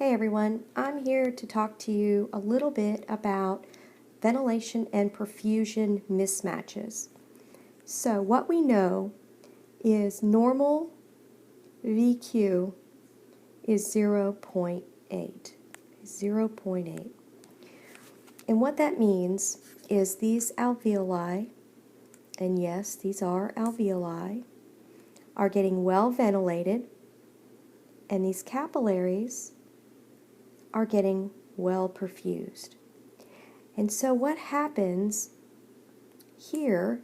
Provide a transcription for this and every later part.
Hey everyone, I'm here to talk to you a little bit about ventilation and perfusion mismatches. So what we know is normal VQ is 0.8. 0.8. And what that means is these alveoli, and yes, these are alveoli, are getting well ventilated, and these capillaries are getting well perfused. And so what happens here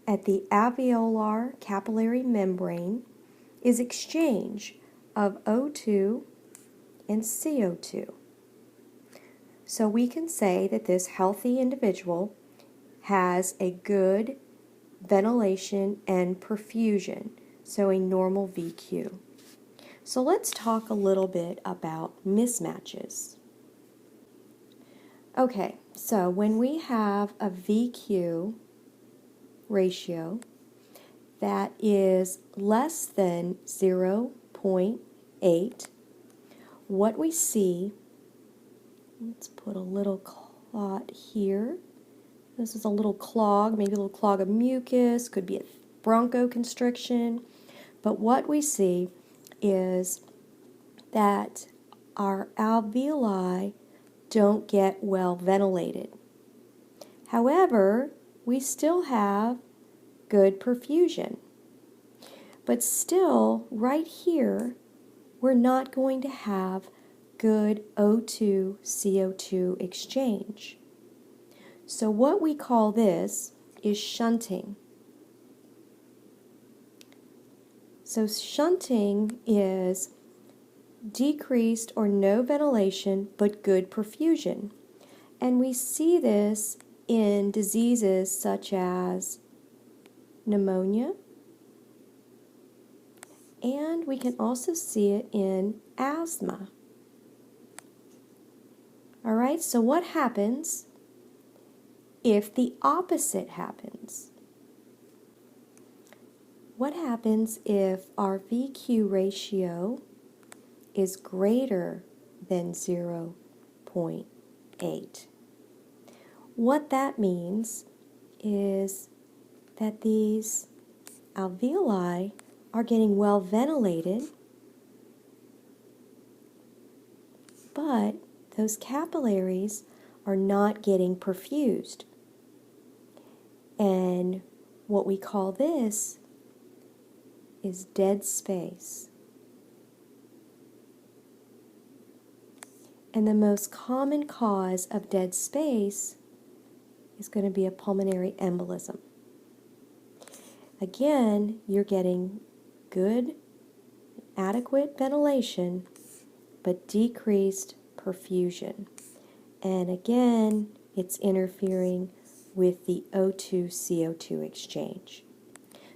at the alveolar capillary membrane is exchange of O2 and CO2. So we can say that this healthy individual has a good ventilation and perfusion, so a normal VQ. So let's talk a little bit about mismatches. Okay, so when we have a VQ ratio that is less than 0.8, what we see, let's put a little clot here. This is a little clog, maybe a little clog of mucus, could be a bronchoconstriction. But what we see is that our alveoli don't get well ventilated. However, we still have good perfusion. But still, right here, we're not going to have good O2-CO2 exchange. So what we call this is shunting. So shunting is decreased or no ventilation but good perfusion. And we see this in diseases such as pneumonia, and we can also see it in asthma. Alright, so what happens if the opposite happens? What happens if our VQ ratio is greater than 0.8? What that means is that these alveoli are getting well ventilated, but those capillaries are not getting perfused. And what we call this is dead space. And the most common cause of dead space is going to be a pulmonary embolism. Again, you're getting good, adequate ventilation, but decreased perfusion. And again, it's interfering with the O2-CO2 exchange.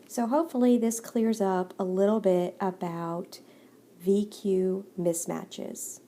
So hopefully this clears up a little bit about VQ mismatches.